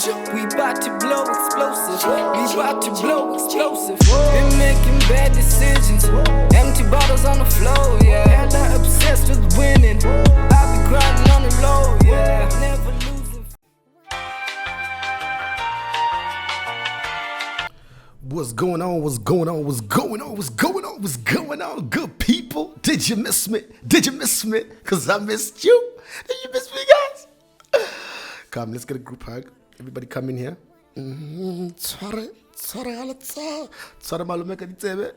We bout to blow explosive. We bout to blow explosive. Been making bad decisions. Empty bottles on the floor, yeah. Hella obsessed with winning. I be grinding on the low, yeah. Never losing. What's going on? What's going on? What's going on? What's going on? What's going on? Good people. Did you miss me? Did you miss me? Because I missed you. Did you miss me, guys? Come, let's get a group hug. Everybody come in here. Sorry, malume ka ditsebe.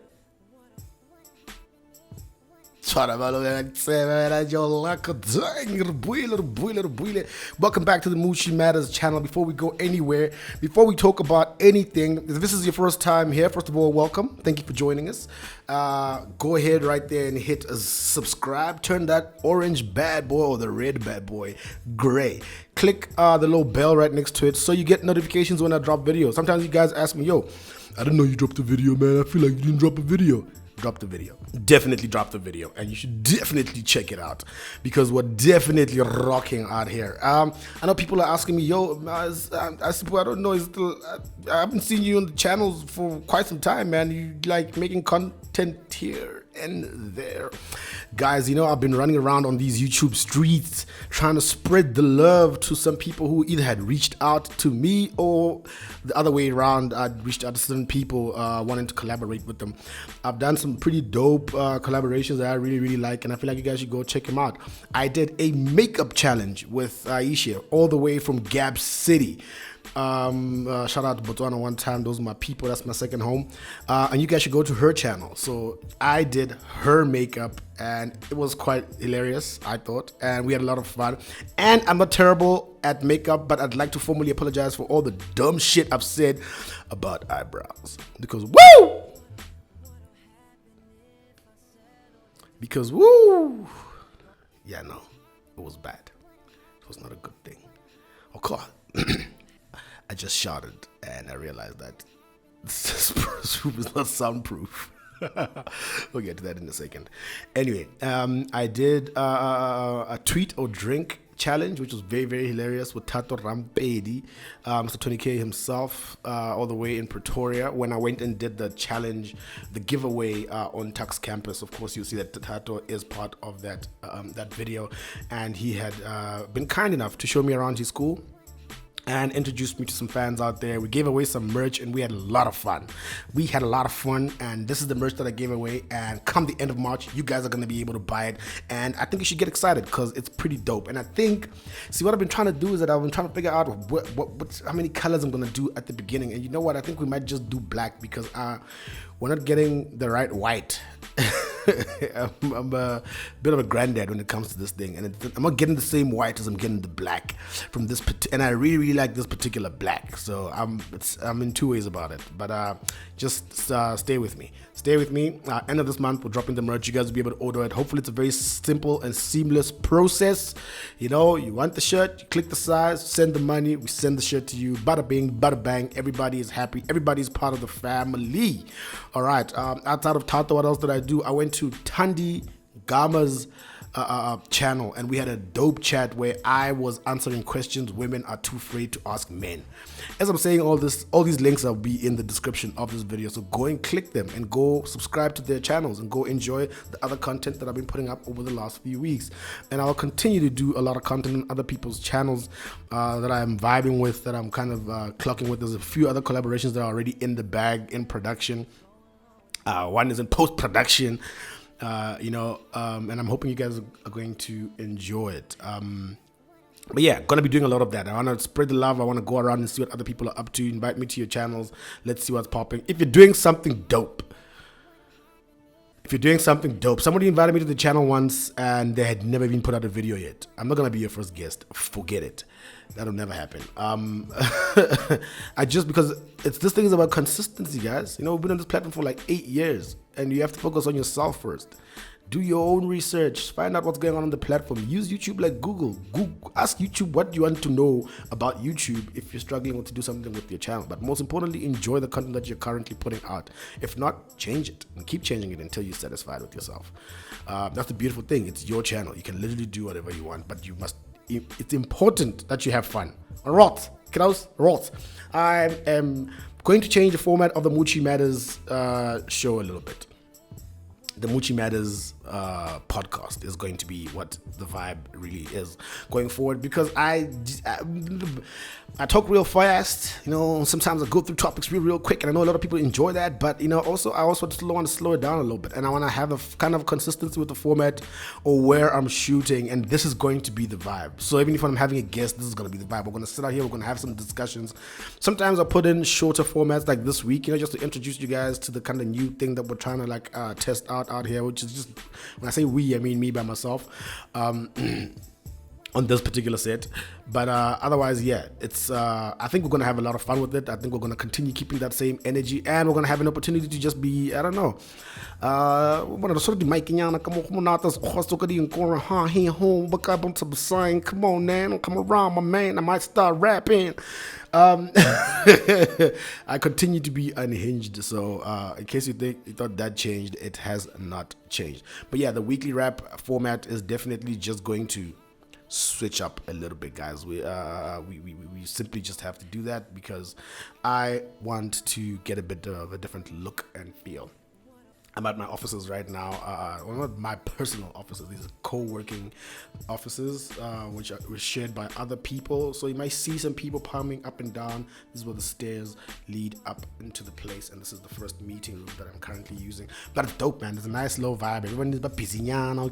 Welcome back to the Muchi Matters channel. Before we go anywhere, before we talk about anything, if this is your first time here, first of all, welcome. Thank you for joining us. Go ahead right there and hit subscribe. Turn that orange bad boy or the red bad boy gray. Click the little bell right next to it so you get notifications when I drop videos. Sometimes you guys ask me, yo, I didn't know you dropped a video, man. I feel like you didn't drop a video. Drop the video. Definitely drop the video, and you should definitely check it out because we're definitely rocking out here. I know people are asking me, yo, I don't know, I haven't seen you on the channels for quite some time, man. You like making content here and there. Guys, you know, I've been running around on these YouTube streets trying to spread the love to some people who either had reached out to me or the other way around. I'd reached out to certain people wanting to collaborate with them. I've done some pretty dope collaborations that I really like, and I feel like you guys should go check them out. I did a makeup challenge with Aisha all the way from Gap City. Shout out to Botswana one time. Those are my people. That's my second home. And you guys should go to her channel. So I did her makeup and it was quite hilarious, I thought, and we had a lot of fun. And I'm not terrible at makeup, but I'd like to formally apologize for all the dumb shit I've said about eyebrows because yeah, no, it was bad. It was not a good thing. Oh God. I just shouted and I realized that this room is not soundproof. We'll get to that in a second. Anyway, I did a tweet or drink challenge, which was very hilarious with Tato Rampedi, Mr. 20K himself, all the way in Pretoria. When I went and did the challenge, the giveaway on Tux campus, of course, you see that Tato is part of that video, and he had been kind enough to show me around his school and introduced me to some fans out there. We gave away some merch and we had a lot of fun. And this is the merch that I gave away, and come the end of March, you guys are gonna be able to buy it, and I think you should get excited because it's pretty dope. And I think, see, what I've been trying to do is that I've been trying to figure out how many colors I'm gonna do at the beginning, and you know what, I think we might just do black because we're not getting the right white. I'm a bit of a granddad when it comes to this thing, and I'm not getting the same white as I'm getting the black from this, and I really like this particular black. So I'm in two ways about it, but just stay with me. End of this month, we're dropping the merch. You guys will be able to order it. Hopefully, it's a very simple and seamless process. You know, you want the shirt, you click the size, send the money, we send the shirt to you. Bada bing, bada bang. Everybody is happy. Everybody's part of the family. All right. Outside of Tato, what else did I do? I went to Thandi Gama's channel, and we had a dope chat where I was answering questions women are too afraid to ask men. As I'm saying all these links will be in the description of this video, so go and click them and go subscribe to their channels and go enjoy the other content that I've been putting up over the last few weeks. And I'll continue to do a lot of content on other people's channels that I'm vibing with, that I'm kind of clocking with. There's a few other collaborations that are already in the bag, in production. One is in post-production. And I'm hoping you guys are going to enjoy it. But yeah, gonna be doing a lot of that. I want to spread the love. I want to go around and see what other people are up to. Invite me to your channels. Let's see what's popping. If you're doing something dope, somebody invited me to the channel once and they had never even put out a video yet. I'm not gonna be your first guest. Forget it. That'll never happen. Because this thing is about consistency, guys. You know, we've been on this platform for like 8 years, and you have to focus on yourself first. Do your own research. Find out what's going on the platform. Use YouTube like Google. Ask YouTube what you want to know about YouTube if you're struggling to do something with your channel. But most importantly, enjoy the content that you're currently putting out. If not, change it and keep changing it until you're satisfied with yourself. That's the beautiful thing. It's your channel. You can literally do whatever you want, but you must it's important that you have fun. Rot, kiddos, rot. I am going to change the format of the Muchi Matters show a little bit. The Muchi Matters podcast is going to be what the vibe really is going forward, because I talk real fast, sometimes I go through topics real quick, and I know a lot of people enjoy that, but also I also want to slow it down a little bit, and I want to have a kind of consistency with the format or where I'm shooting, and this is going to be the vibe. So even if I'm having a guest, this is going to be the vibe. We're going to sit out here, we're going to have some discussions. Sometimes I put in shorter formats like this week, just to introduce you guys to the kind of new thing that we're trying to test out here, which is just, when I say we, I mean me by myself. On this particular set, but otherwise, it's I think we're gonna have a lot of fun with it. I think we're gonna continue keeping that same energy, and we're gonna have an opportunity to just be, I don't know, come on, man, come around, my man, I might start rapping. I continue to be unhinged, so in case you thought that changed, it has not changed. But the weekly rap format is definitely just going to switch up a little bit, guys. We simply just have to do that because I want to get a bit of a different look and feel. I'm at my offices right now. Well, not my personal offices. These are co-working offices, which are shared by other people. So you might see some people palming up and down. This is where the stairs lead up into the place, and this is the first meeting room that I'm currently using. But it's dope, man. There's a nice low vibe. Everyone is busy. Oh,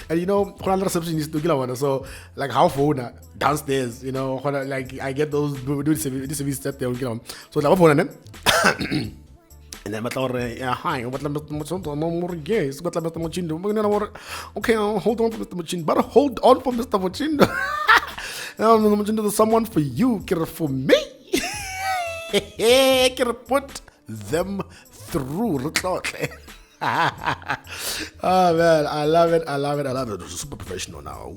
and receptionist. So like how phone downstairs. I get those do service set there. So like phone. And then hi, what yes, got Mr. Mochindo. Okay, hold on for Mr. Mochindo, but hold on for Mr. Mochindo. Mr. Mochindo, there's someone for you, for me. Can put them through. Oh man, I love it. It's super professional now.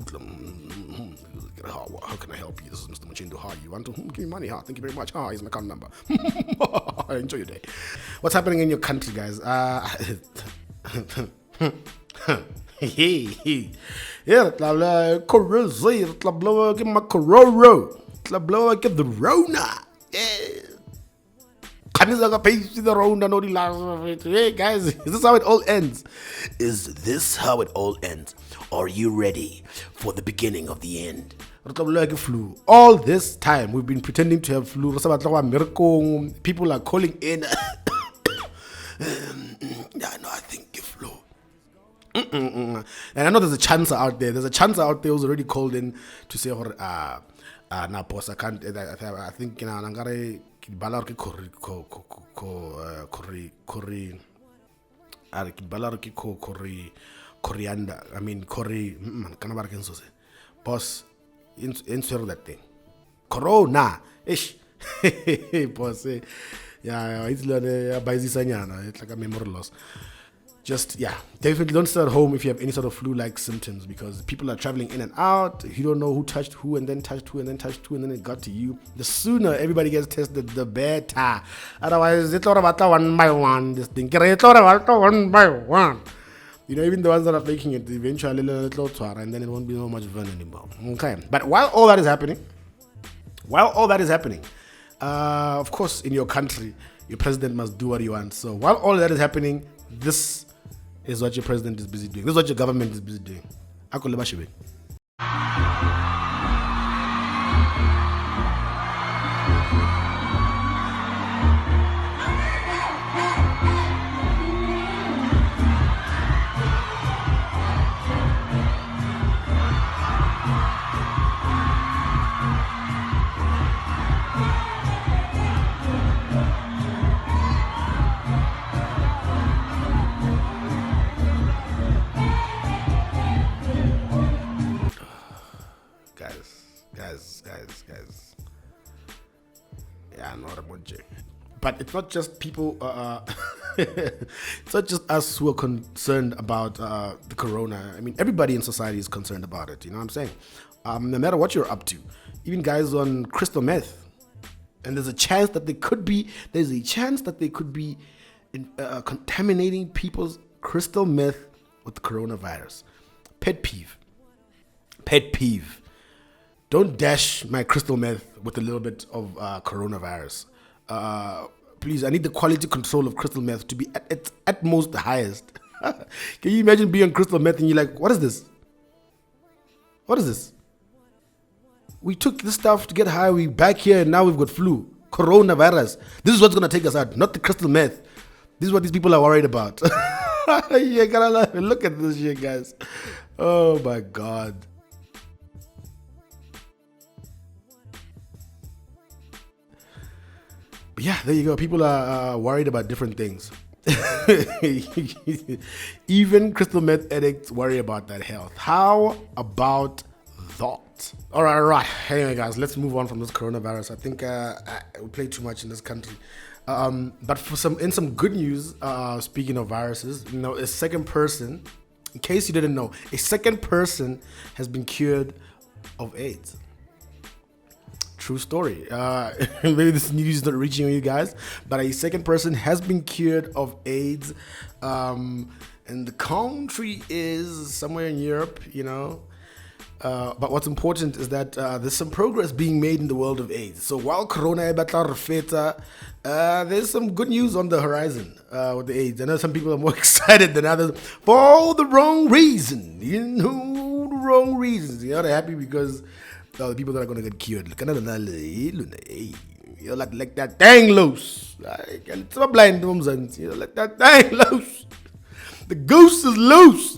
How can I help you? This is Mr. Mochindo. How you want to give me money? Thank you very much. Here's my account number. Enjoy your day. What's happening in your country, guys? The Rona. Hey guys, is this how it all ends? Is this how it all ends? Are you ready for the beginning of the end? Flu. All this time we've been pretending to have flu. People are calling in. I think you flu. And I know there's a chancer out there. There's a chancer out there who's already called in to say, nah, boss, I can't. I think Nangare Balar coriander. I mean, boss, insert that thing. Corona, ish. Boss, it's like a memory loss. Just, definitely don't stay at home if you have any sort of flu-like symptoms, because people are traveling in and out. You don't know who touched who and then touched who and then touched who and then it got to you. The sooner everybody gets tested, the better. Otherwise, it's all about one by one. This thing, it's all about one by one. Even the ones that are faking it, eventually and then it won't be so much fun anymore. Okay, but while all that is happening, of course, in your country, your president must do what he wants. So while all that is happening, this is what your president is busy doing. This is what your government is busy doing. Guys. Not a bunch. But it's not just people. It's not just us who are concerned about the corona. I mean, everybody in society is concerned about it. You know what I'm saying? No matter what you're up to, even guys on crystal meth, and there's a chance that they could be. Contaminating people's crystal meth with the coronavirus. Pet peeve. Pet peeve. Don't dash my crystal meth with a little bit of coronavirus. Please, I need the quality control of crystal meth to be at its utmost the highest. Can you imagine being on crystal meth and you're like, what is this? What is this? We took this stuff to get high. We back here and now we've got flu. Coronavirus. This is what's going to take us out, not the crystal meth. This is what these people are worried about. You gotta look at this shit, guys. Oh my God. But yeah, there you go. People are worried about different things. Even crystal meth addicts worry about that health. How about that? All right. Anyway, guys, let's move on from this coronavirus. I think we play too much in this country. But in some good news, speaking of viruses, a second person, in case you didn't know, a second person has been cured of AIDS. True story. Maybe this news is not reaching you guys, but a second person has been cured of AIDS. And the country is somewhere in Europe, But what's important is that there's some progress being made in the world of AIDS. So while Corona there's some good news on the horizon with the AIDS. I know some people are more excited than others for the wrong reason. The wrong reasons. They're happy because the people that are going to get cured. Like that dang loose. It's a blind woman's. Like that dang loose. The goose is loose.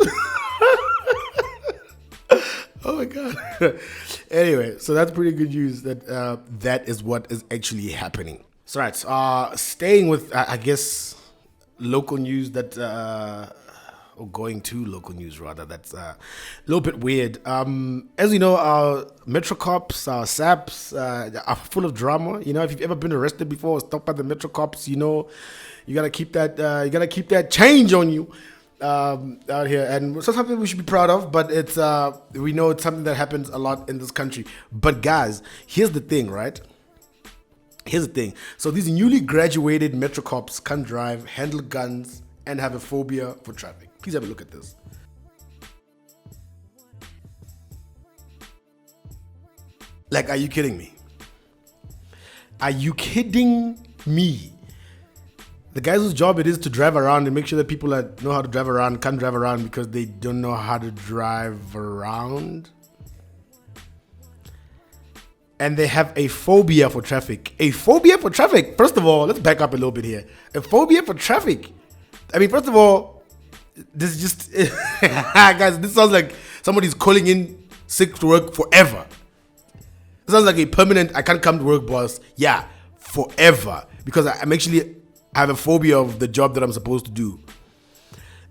Oh my God. Anyway, so that's pretty good news that that is what is actually happening. So right, staying with, I guess, local news that, or going to local news rather, that's a little bit weird. As you know, our Metro Cops, our SAPs are full of drama. If you've ever been arrested before or stopped by the Metro Cops, you gotta keep that change on you. Out here, and so something we should be proud of, but it's we know it's something that happens a lot in this country. But guys, here's the thing, right? Here's the thing. So these newly graduated Metro Cops can drive, handle guns, and have a phobia for traffic. Please have a look at this. Like, are you kidding me? Are you kidding me? The guys whose job it is to drive around and make sure that people that know how to drive around can't drive around because they don't know how to drive around. And they have a phobia for traffic. A phobia for traffic. First of all, let's back up a little bit here. A phobia for traffic. I mean, first of all, this is just... guys, this sounds like somebody's calling in sick to work forever. It sounds like a permanent, I can't come to work, boss. Yeah, forever. Because I'm actually... I have a phobia of the job that I'm supposed to do.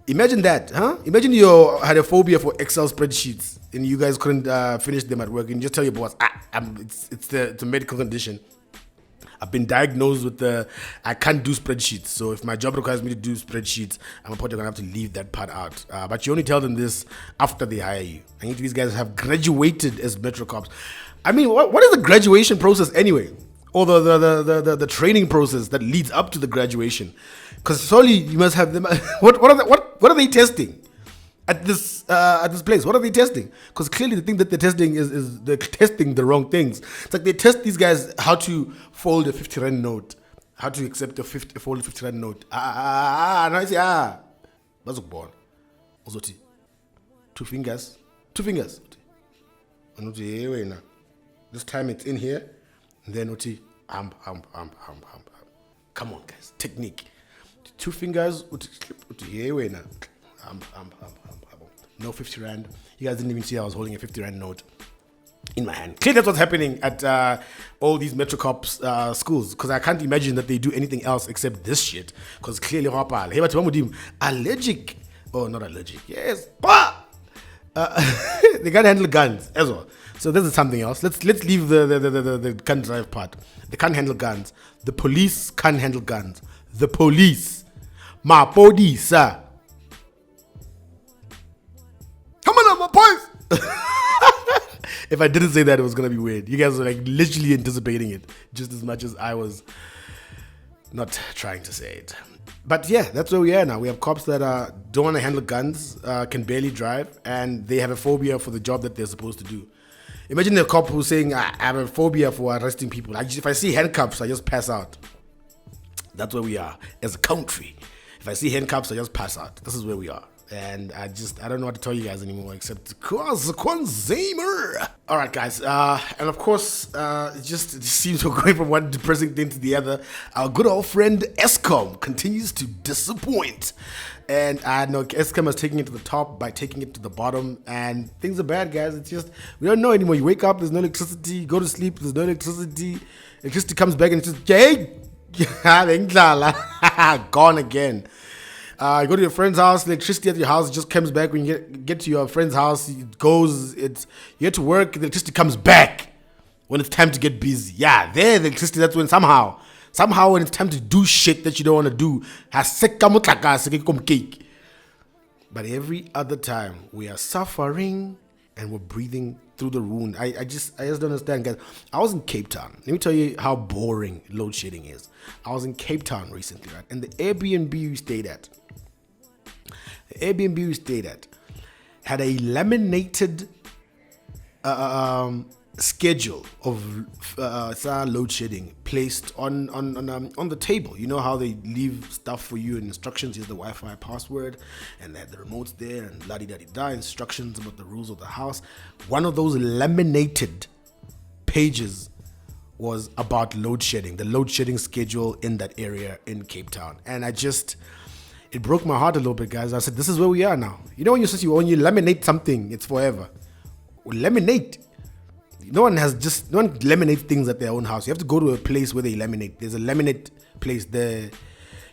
Imagine that, huh? Imagine you had a phobia for Excel spreadsheets and you guys couldn't finish them at work and you just tell your boss, it's a medical condition. I've been diagnosed with I can't do spreadsheets. So if my job requires me to do spreadsheets, I'm probably gonna have to leave that part out. But you only tell them this after they hire you. I think these guys have graduated as Metro Cops. I mean, what is the graduation process anyway? Or the training process that leads up to the graduation, because solely you must have them. What are they testing at this place? What are they testing? Because clearly the thing that they're testing is they're testing the wrong things. It's like they test these guys how to fold a 50 rand note, how to accept a folded 50 rand note. No, I say that's born. Also, two fingers. This time it's in here. And then come on, guys, technique. 2 fingers, no 50 rand. You guys didn't even see I was holding a 50 rand note in my hand. Clearly, that's what's happening at all these Metro Cops schools, because I can't imagine that they do anything else except this shit. Because clearly, allergic. Oh, not allergic. Yes, they can't handle guns as well. So this is something else. Let's leave the gun drive part. They can't handle guns. The police can't handle guns. The police. My police. Come on, my boys. If I didn't say that, it was gonna be weird. You guys were like literally anticipating it just as much as I was. not trying to say it. But yeah, that's where we are now. We have cops that don't want to handle guns, can barely drive, and they have a phobia for the job that they're supposed to do. Imagine a cop who's saying, I have a phobia for arresting people. If I see handcuffs, I just pass out. That's where we are as a country. If I see handcuffs, I just pass out. This is where we are. And I don't know what to tell you guys anymore except Kwanzaamer. All right, guys. And of course, it just seems we're going from one depressing thing to the other. Our good old friend Eskom continues to disappoint. And I know Eskom is taking it to the top by taking it to the bottom. And things are bad, guys. It's just, we don't know anymore. You wake up, there's no electricity. You go to sleep, there's no electricity. Electricity comes back and it's just, hey, gone again. You go to your friend's house, electricity at your house just comes back. When you get to your friend's house, you get to work, the electricity comes back when it's time to get busy. Yeah, the electricity, that's when somehow when it's time to do shit that you don't want to do, but every other time we are suffering and we're breathing through the wound. I just don't understand, guys. I was in Cape Town. Let me tell you how boring load shedding is. I was in Cape Town recently, right? And the Airbnb we stayed at had a laminated schedule of load shedding placed on the table. You know how they leave stuff for you and instructions. Here's the Wi-Fi password, and they had the remotes there and la-di-da-di-da, instructions about the rules of the house. One of those laminated pages was about load shedding, the load shedding schedule in that area in Cape Town. And it broke my heart a little bit, guys. I said, this is where we are now. You know when you laminate something, it's forever. Laminate. No one laminates things at their own house. You have to go to a place where they laminate. There's a laminate place there. You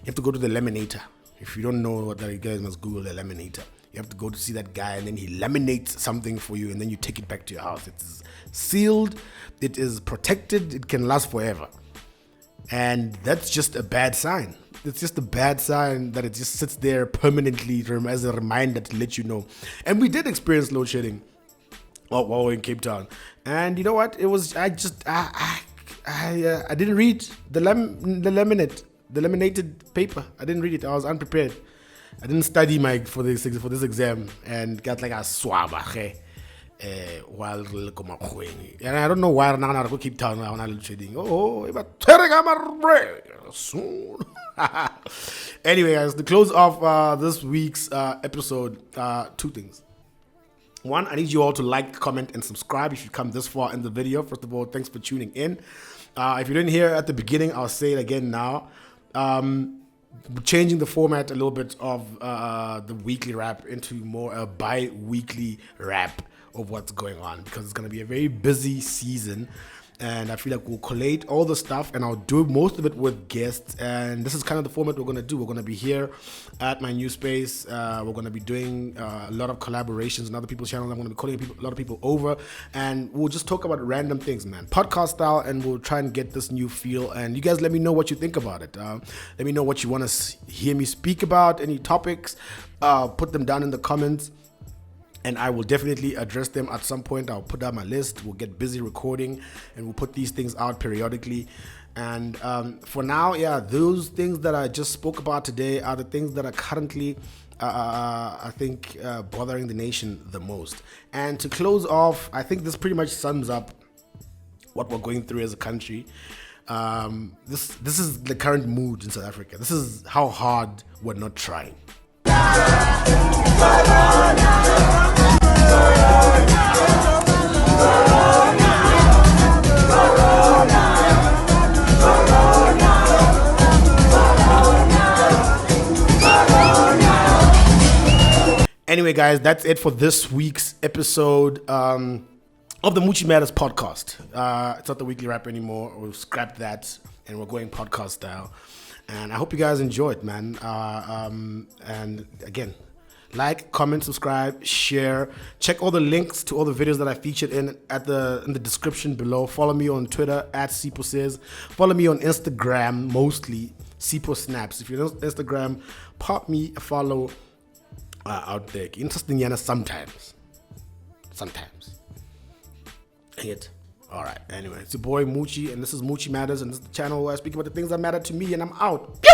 have to go to the laminator. If you don't know what that is, you guys must Google the laminator. You have to go to see that guy, and then he laminates something for you, and then you take it back to your house. It is sealed. It is protected. It can last forever. And that's just a bad sign. It's just a bad sign that it just sits there permanently as a reminder to let you know. And we did experience load shedding while we were in Cape Town. And you know what? It was, I didn't read the laminated paper. I didn't read it. I was unprepared. I didn't study for this exam and got like a swab while and I don't know why I'm not Cape Town now when I'm trading. Soon. Anyway, guys, to close off this week's episode, two things. One, I need you all to like, comment, and subscribe if you come this far in the video. First of all, thanks for tuning in. If you didn't hear at the beginning, I'll say it again now. Changing the format a little bit of the weekly wrap into more a bi-weekly wrap of what's going on, because it's going to be a very busy season. And I feel like we'll collate all the stuff, and I'll do most of it with guests. And this is kind of the format we're going to do. We're going to be here at my new space. We're going to be doing a lot of collaborations on other people's channels. I'm going to be calling a lot of people over, and we'll just talk about random things, man. Podcast style, and we'll try and get this new feel. And you guys let me know what you think about it. Let me know what you want to hear me speak about, any topics. Put them down in the comments. And I will definitely address them at some point. I'll put down my list. We'll get busy recording, and we'll put these things out periodically. And for now, yeah, those things that I just spoke about today are the things that are currently, I think, bothering the nation the most. And to close off, I think this pretty much sums up what we're going through as a country. This is the current mood in South Africa. This is how hard we're not trying. Anyway, guys, that's it for this week's episode of the Muchi Matters podcast. It's not the weekly wrap anymore. We've scrapped that, and we're going podcast style. And I hope you guys enjoy it, man. And again, like, comment, subscribe, share. Check all the links to all the videos that I featured in the description below. Follow me on Twitter @SipoSays. Follow me on Instagram, mostly Sipo Snaps. If you're on Instagram, pop me a follow out there. Interesting, Yana, sometimes. Hit. All right. Anyway, it's your boy Muchi, and this is Muchi Matters, and this is the channel where I speak about the things that matter to me, and I'm out. Pew!